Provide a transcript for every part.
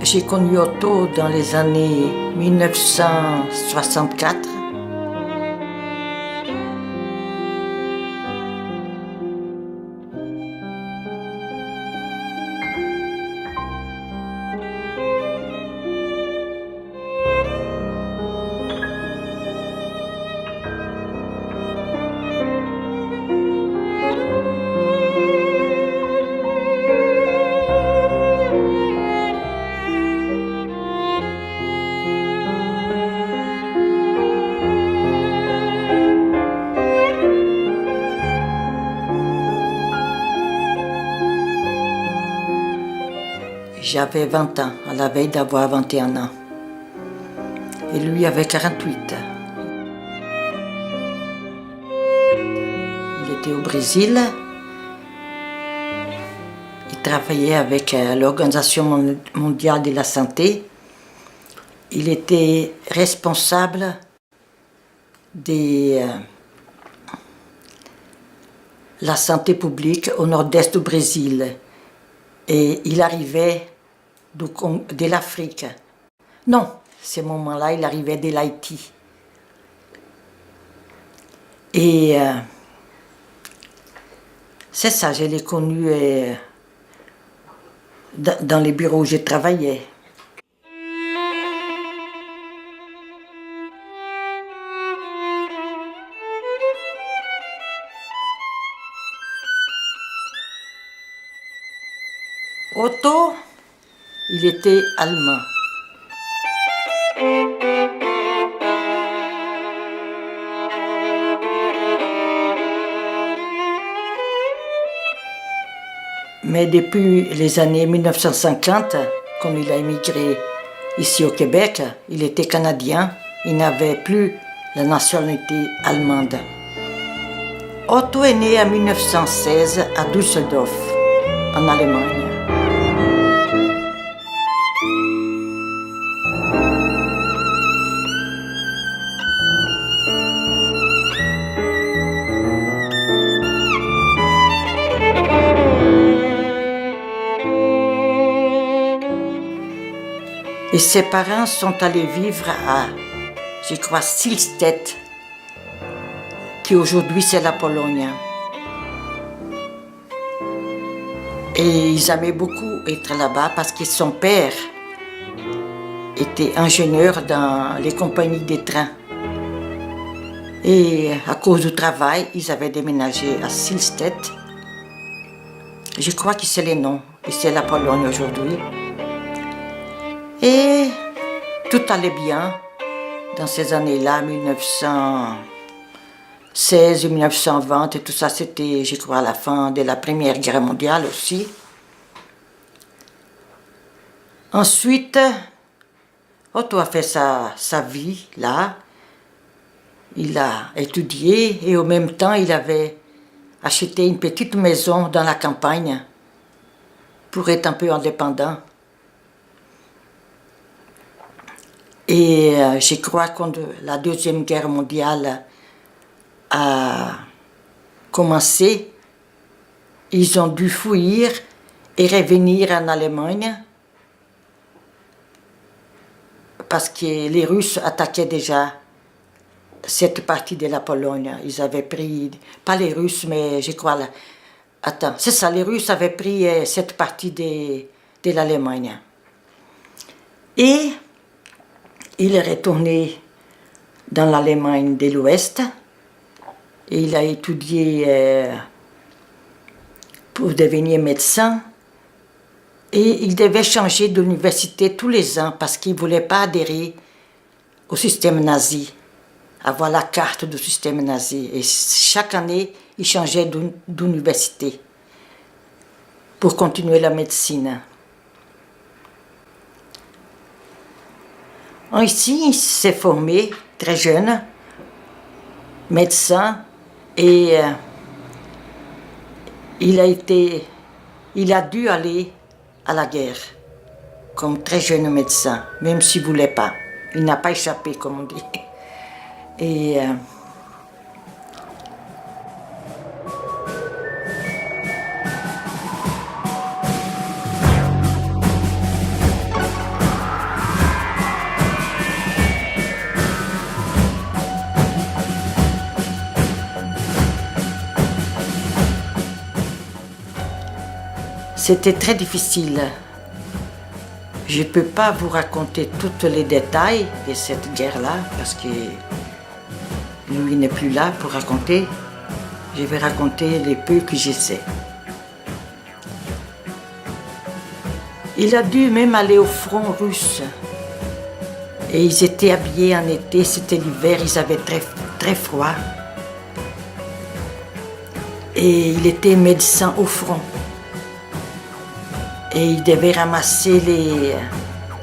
J'ai connu Otto dans les années 1964. J'avais 20 ans, à la veille d'avoir 21 ans. Et lui avait 48. Il était au Brésil. Il travaillait avec l'Organisation mondiale de la santé. Il était responsable de la santé publique au nord-est du Brésil. Et il arrivait de l'Afrique. Non, à ce moment-là, il arrivait de l'Haïti. Et c'est ça, je l'ai connu dans les bureaux où je travaillais. Otto, il était allemand. Mais depuis les années 1950, comme il a émigré ici au Québec, il était canadien, il n'avait plus la nationalité allemande. Otto est né en 1916 à Düsseldorf, en Allemagne. Et ses parents sont allés vivre à, je crois, Silstedt, qui aujourd'hui c'est la Pologne. Et ils aimaient beaucoup être là-bas parce que son père était ingénieur dans les compagnies des trains. Et à cause du travail, ils avaient déménagé à Silstedt. Je crois que c'est le nom, et c'est la Pologne aujourd'hui. Et tout allait bien dans ces années-là, 1916, 1920, et tout ça, c'était, je crois, à la fin de la Première Guerre mondiale aussi. Ensuite, Otto a fait sa vie là. Il a étudié et en même temps, il avait acheté une petite maison dans la campagne pour être un peu indépendant. Et je crois que quand la Deuxième Guerre mondiale a commencé, ils ont dû fuir et revenir en Allemagne parce que les Russes attaquaient déjà cette partie de la Pologne. Ils avaient pris, pas les Russes, mais je crois, attends, c'est ça, les Russes avaient pris cette partie de l'Allemagne. Et il est retourné dans l'Allemagne de l'Ouest et il a étudié pour devenir médecin et il devait changer d'université tous les ans parce qu'il ne voulait pas adhérer au système nazi, avoir la carte du système nazi. Et chaque année, il changeait d'université pour continuer la médecine. Ici, il s'est formé très jeune, médecin, et il a dû aller à la guerre comme très jeune médecin, même s'il ne voulait pas. Il n'a pas échappé, comme on dit. Et C'était très difficile. Je ne peux pas vous raconter tous les détails de cette guerre-là, parce que lui n'est plus là pour raconter. Je vais raconter les peu que je sais. Il a dû même aller au front russe. Et ils étaient habillés en été, c'était l'hiver, ils avaient très froid. Et il était médecin au front. Et il devait ramasser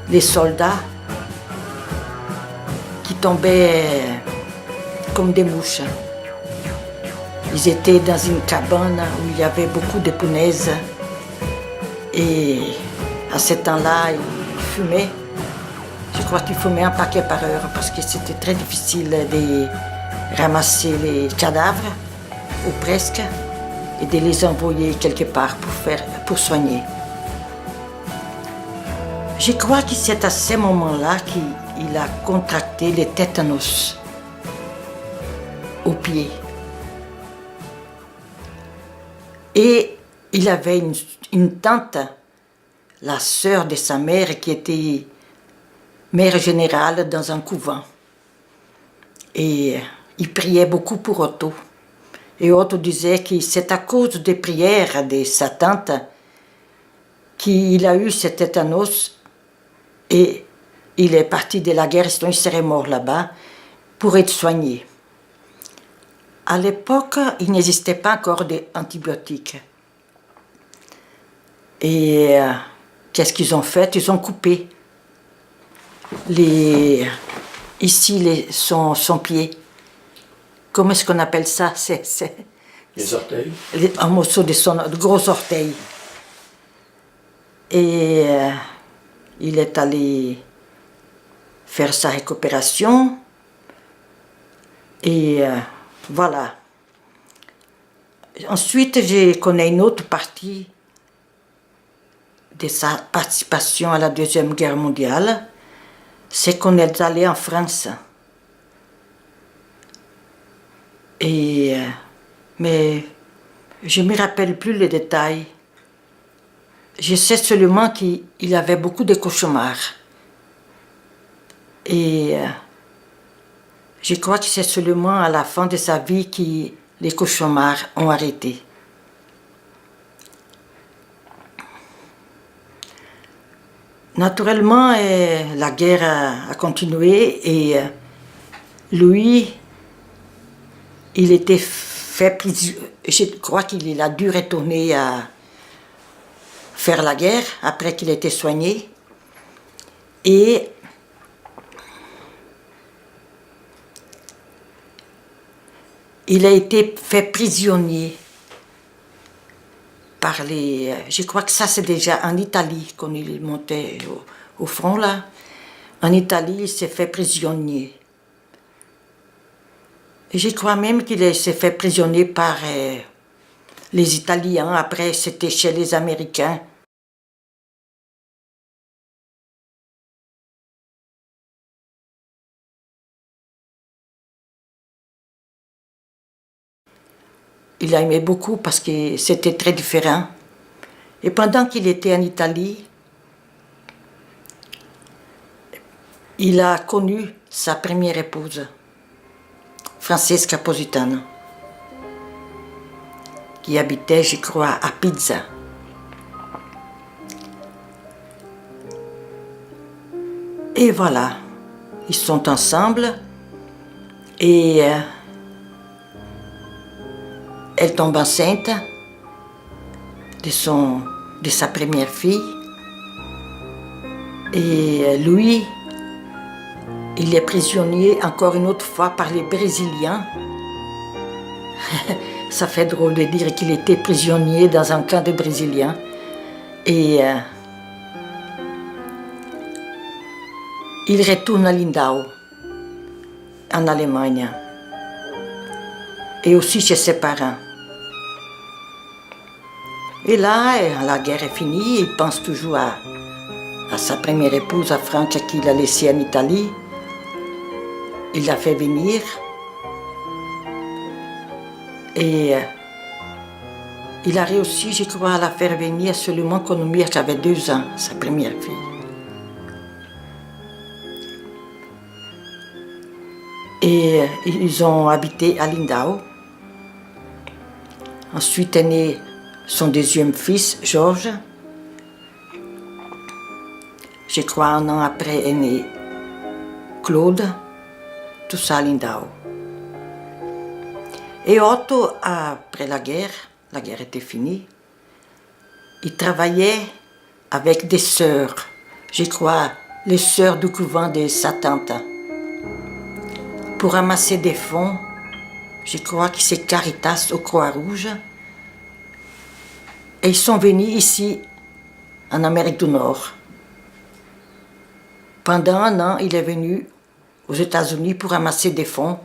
les soldats qui tombaient comme des mouches. Ils étaient dans une cabane où il y avait beaucoup de punaises. Et à ce temps-là, ils fumaient. Je crois qu'ils fumaient un paquet par heure parce que c'était très difficile de ramasser les cadavres, ou presque, et de les envoyer quelque part pour soigner. Je crois que c'est à ce moment-là qu'il a contracté le tétanos au pied. Et il avait une tante, la sœur de sa mère, qui était mère générale dans un couvent. Et il priait beaucoup pour Otto. Et Otto disait que c'est à cause des prières de sa tante qu'il a eu ce tétanos et il est parti de la guerre, sinon il serait mort là-bas pour être soigné. À l'époque, il n'existait pas encore d'antibiotiques. Et qu'est-ce qu'ils ont fait? Ils ont coupé son pied. Comment est-ce qu'on appelle ça? Les orteils. Un morceau de gros orteil. Et il est allé faire sa récupération. Et voilà. Ensuite, je connais une autre partie de sa participation à la Deuxième Guerre mondiale. C'est qu'on est allé en France. Mais je ne me rappelle plus les détails. Je sais seulement qu'il avait beaucoup de cauchemars. Et je crois que c'est seulement à la fin de sa vie que les cauchemars ont arrêté. Naturellement, la guerre a continué et lui, il était fait prisonnier. Je crois qu'il a dû retourner à faire la guerre après qu'il ait été soigné. Et il a été fait prisonnier par je crois que ça c'est déjà en Italie, quand il montait au front là. En Italie, il s'est fait prisonnier. Et je crois même qu'il s'est fait prisonnier par les Italiens. Après, c'était chez les Américains. Il a aimé beaucoup parce que c'était très différent. Et pendant qu'il était en Italie, il a connu sa première épouse, Francesca Positano, qui habitait, je crois, à Pisa. Et voilà, ils sont ensemble et elle tombe enceinte de sa première fille. Et lui, il est prisonnier encore une autre fois par les Brésiliens. Ça fait drôle de dire qu'il était prisonnier dans un camp de Brésiliens. Et il retourne à Lindau, en Allemagne. Et aussi chez ses parents. Et là, la guerre est finie, il pense toujours à sa première épouse, à Franca, qu'il a laissée en Italie. Il l'a fait venir. Et il a réussi, je crois, à la faire venir seulement quand Mia avait 2 ans, sa première fille. Et ils ont habité à Lindau. Ensuite est né son deuxième fils, Georges. Je crois 1 an après est né Claude, tout ça à Lindau. Et Otto, après la guerre était finie, il travaillait avec des sœurs, je crois, les sœurs du couvent de sa tante, pour ramasser des fonds. Je crois que c'est Caritas au Croix-Rouge. Et ils sont venus ici, en Amérique du Nord. Pendant 1 an, il est venu aux États-Unis pour ramasser des fonds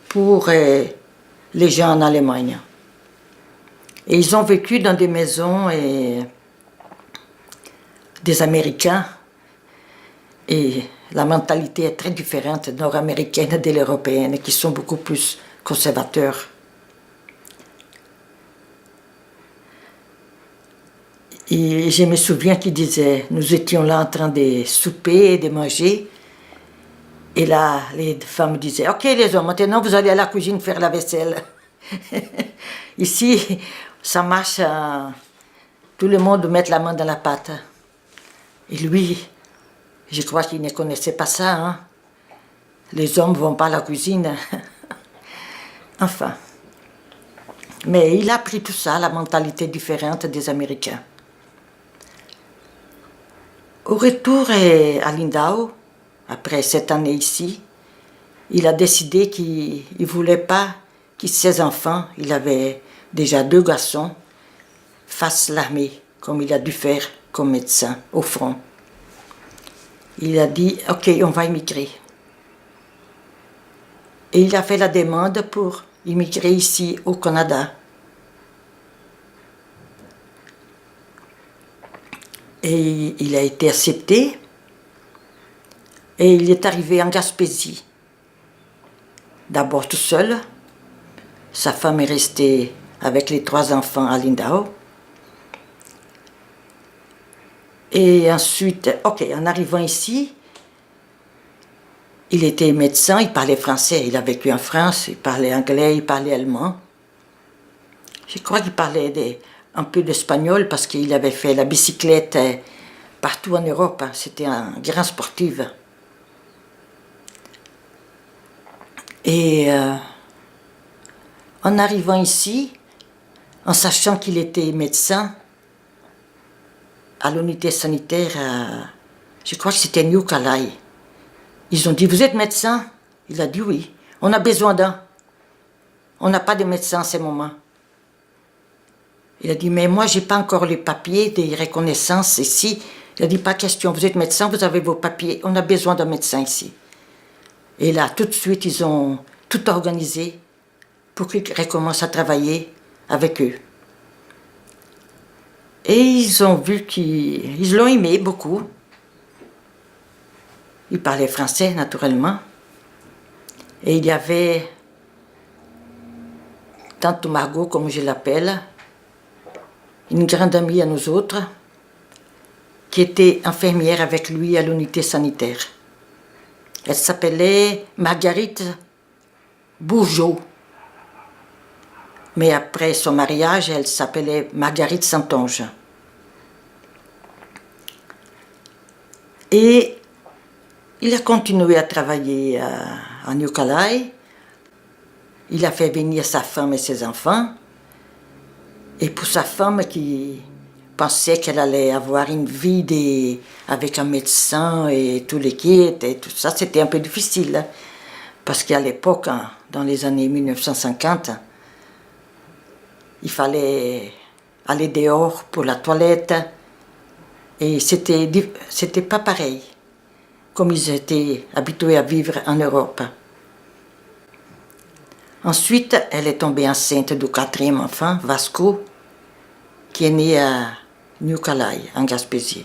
pour les gens en Allemagne. Et ils ont vécu dans des maisons des Américains. Et la mentalité est très différente nord-américaine de l'européenne, qui sont beaucoup plus conservateurs. Et je me souviens qu'il disait, nous étions là en train de souper et de manger, et là, les femmes disaient, ok les hommes, maintenant vous allez à la cuisine faire la vaisselle. Ici, ça marche, tout le monde met la main dans la pâte. Et lui, je crois qu'il ne connaissait pas ça, hein. Les hommes ne vont pas à la cuisine. Enfin. Mais il a appris tout ça, la mentalité différente des Américains. Au retour à Lindau, après cette année ici, il a décidé qu'il ne voulait pas que ses enfants, il avait déjà 2 garçons, fassent l'armée, comme il a dû faire comme médecin au front. Il a dit, ok, on va immigrer. Et il a fait la demande pour immigrer ici au Canada. Et il a été accepté. Et il est arrivé en Gaspésie. D'abord tout seul. Sa femme est restée avec les 3 enfants à Lindau. Et ensuite, ok, en arrivant ici, il était médecin, il parlait français, il a vécu en France, il parlait anglais, il parlait allemand. Je crois qu'il parlait un peu d'espagnol parce qu'il avait fait la bicyclette partout en Europe, c'était un grand sportif. Et en arrivant ici, en sachant qu'il était médecin, à l'unité sanitaire, je crois que c'était New Calais. Ils ont dit, vous êtes médecin? Il a dit oui, on a besoin d'un. On n'a pas de médecin en ce moment. Il a dit, mais moi, j'ai pas encore les papiers de reconnaissance ici. Il a dit, pas question, vous êtes médecin, vous avez vos papiers, on a besoin d'un médecin ici. Et là, tout de suite, ils ont tout organisé pour qu'il recommence à travailler avec eux. Et ils ont vu qu'ils l'ont aimé beaucoup. Il parlait français, naturellement. Et il y avait Tante Margot, comme je l'appelle, une grande amie à nous autres, qui était infirmière avec lui à l'unité sanitaire. Elle s'appelait Marguerite Bourgeot. Mais après son mariage, elle s'appelait Marguerite Santonge. Et il a continué à travailler à New Calais. Il a fait venir sa femme et ses enfants. Et pour sa femme qui pensait qu'elle allait avoir une vie avec un médecin et tout les kits et tout ça, c'était un peu difficile. Hein, parce qu'à l'époque, dans les années 1950, il fallait aller dehors pour la toilette. Et c'était pas pareil, comme ils étaient habitués à vivre en Europe. Ensuite, elle est tombée enceinte du 4e enfant, Vasco, qui est né à New Calais, en Gaspésie.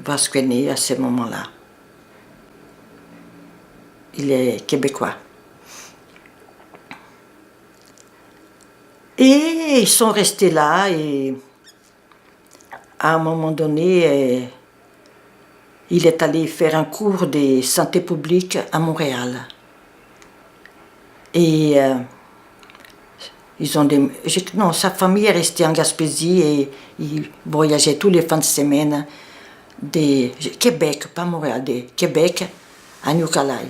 Vasco est né à ce moment-là. Il est québécois. Et ils sont restés là et à un moment donné, il est allé faire un cours de santé publique à Montréal. Et non, sa famille est restée en Gaspésie et il voyageait tous les fins de semaine de Québec, pas Montréal, de Québec à New-Calais.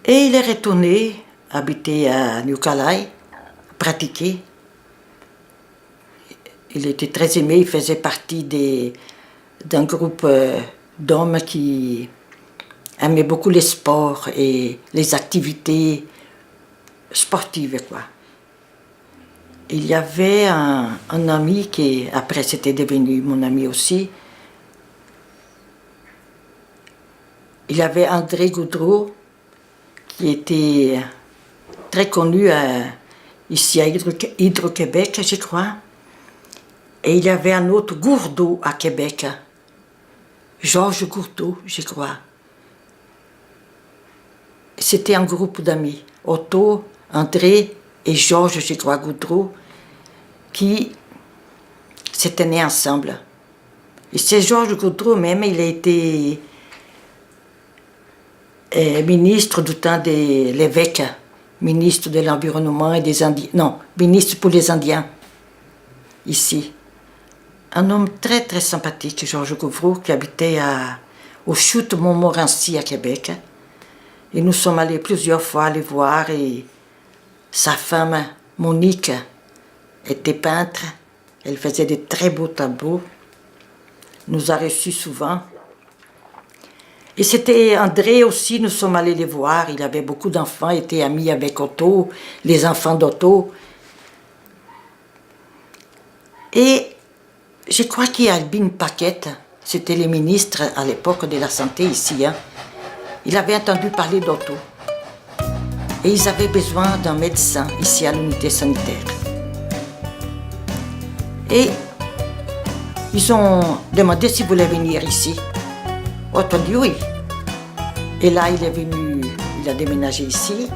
Et il est retourné habiter à New-Calais, pratiquer. Il était très aimé, il faisait partie d'un groupe d'hommes qui aimaient beaucoup les sports et les activités sportives, quoi. Il y avait un ami qui, après, c'était devenu mon ami aussi. Il y avait André Goudreau, qui était très connu ici à Hydro-Québec, je crois. Et il y avait un autre Gourdeau à Québec, Georges Gourdeau, je crois. C'était un groupe d'amis, Otto, André et Georges, je crois, Goudreau, qui s'étaient nés ensemble. Et c'est Georges Goudreau même, il a été ministre du temps de l'évêque, ministre de l'environnement et des Indiens, non, ministre pour les Indiens, ici. Un homme très très sympathique, Georges Goudreau, qui habitait au chute Montmorency à Québec. Et nous sommes allés plusieurs fois les voir et sa femme, Monique, était peintre. Elle faisait de très beaux tableaux. Nous a reçus souvent. Et c'était André aussi, nous sommes allés les voir. Il avait beaucoup d'enfants, il était ami avec Otto, les enfants d'Otto. Et je crois qu'il y a Albin Paquette, c'était le ministre à l'époque de la santé ici. Hein. Il avait entendu parler d'Otto. Et ils avaient besoin d'un médecin ici à l'unité sanitaire. Et ils ont demandé s'il voulait venir ici. Otto a dit oui. Et là, il est venu, il a déménagé ici.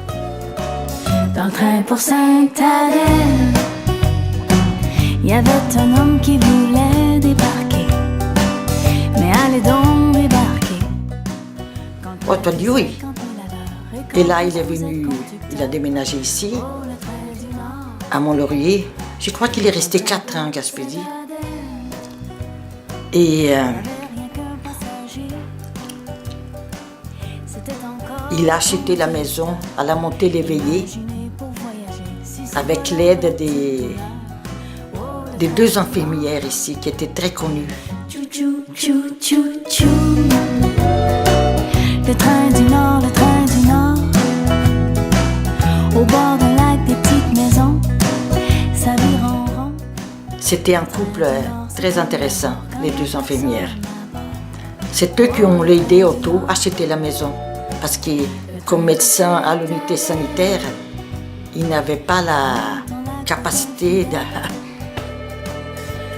Dans le train pour Sainte-Adèle, il y avait un homme qui voulait débarquer. Mais allez donc débarquer. Otto a dit oui. Et là, il est venu, il a déménagé ici, à Mont-Laurier. Je crois qu'il est resté 4 ans en Gaspésie. Et il a acheté la maison à la montée l'éveillé avec l'aide des 2 infirmières ici qui étaient très connues. Le train du Nord, le train du Nord. Au bord d'un lac, des petites maisons, ça vire en rond. C'était un couple très intéressant, les 2 infirmières. C'est eux qui ont aidé Otto à acheter la maison. Parce que comme médecin à l'unité sanitaire, il n'avait pas la capacité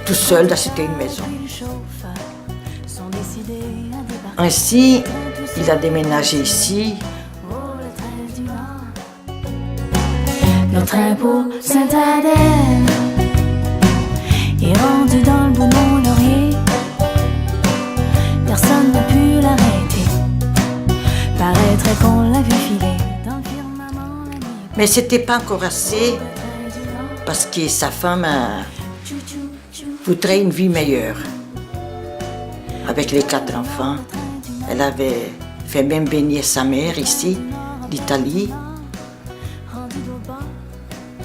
tout seul d'acheter une maison. Ainsi, il a déménagé ici. Le train pour Sainte-Adèle est rendu dans le bout de Mont-Laurier. Personne n'a pu l'arrêter. Paraîtrait qu'on l'a vu filer dans le firmament la nuit. Mais c'était pas encore assez parce que sa femme voudrait une vie meilleure. Avec les 4 enfants, elle avait fait même venir sa mère ici, d'Italie.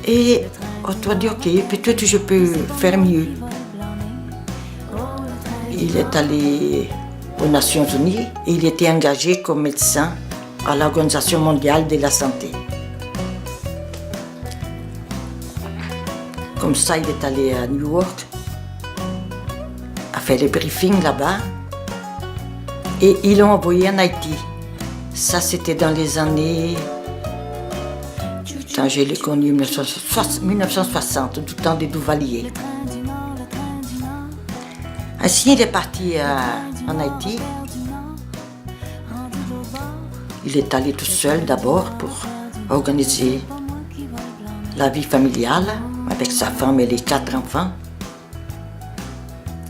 Et on doit dire ok, peut-être je peux faire mieux. Il est allé aux Nations Unies et il était engagé comme médecin à l'Organisation mondiale de la santé. Comme ça, il est allé à New York, a fait les briefings là-bas et ils l'ont envoyé en Haïti. Ça, c'était dans les années... Quand je l'ai connu, 1960, du temps des Duvalier. Ainsi, il est parti en Haïti. Il est allé tout seul d'abord pour organiser la vie familiale avec sa femme et les 4 enfants.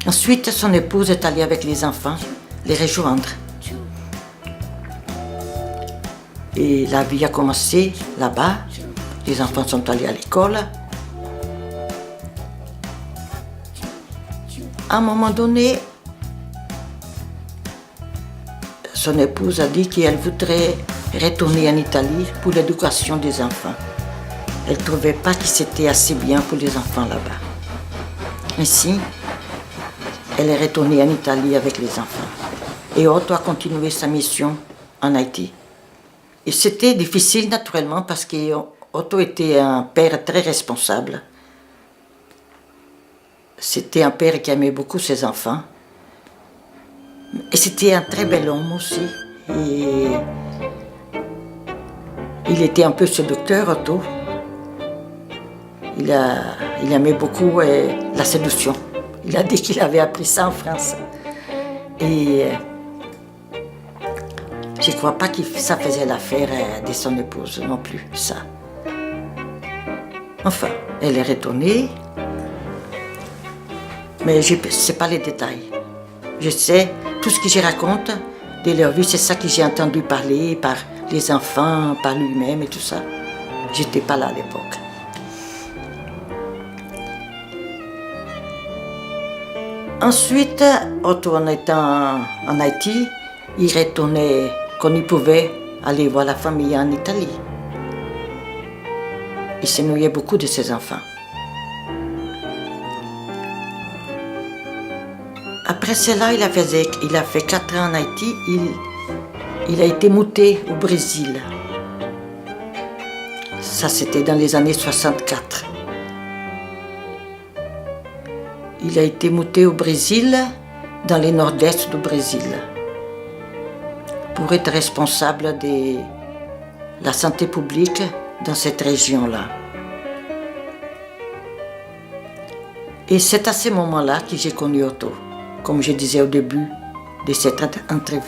Ensuite, son épouse est allée avec les enfants les rejoindre. Et la vie a commencé là-bas. Les enfants sont allés à l'école. À un moment donné, son épouse a dit qu'elle voudrait retourner en Italie pour l'éducation des enfants. Elle ne trouvait pas que c'était assez bien pour les enfants là-bas. Ainsi, elle est retournée en Italie avec les enfants. Et Otto a continué sa mission en Haïti. Et c'était difficile naturellement parce que Otto était un père très responsable. C'était un père qui aimait beaucoup ses enfants. Et c'était un très bel homme aussi. Et il était un peu séducteur, Otto. Il aimait beaucoup la séduction. Il a dit qu'il avait appris ça en France. Et je ne crois pas que ça faisait l'affaire de son épouse non plus, ça. Enfin, elle est retournée. Mais je ne sais pas les détails. Je sais, tout ce que je raconte de leur vie, c'est ça que j'ai entendu parler par les enfants, par lui-même et tout ça. Je n'étais pas là à l'époque. Ensuite, Otto, en étant en Haïti, il retournait quand il pouvait aller voir la famille en Italie. Il s'ennuyait beaucoup de ses enfants. Après cela, il a fait 4 ans en Haïti. Il a été muté au Brésil. Ça, c'était dans les années 64. Il a été muté au Brésil, dans le nord-est du Brésil, pour être responsable de la santé publique dans cette région-là. Et c'est à ce moment-là que j'ai connu Otto, comme je disais au début de cette entrevue.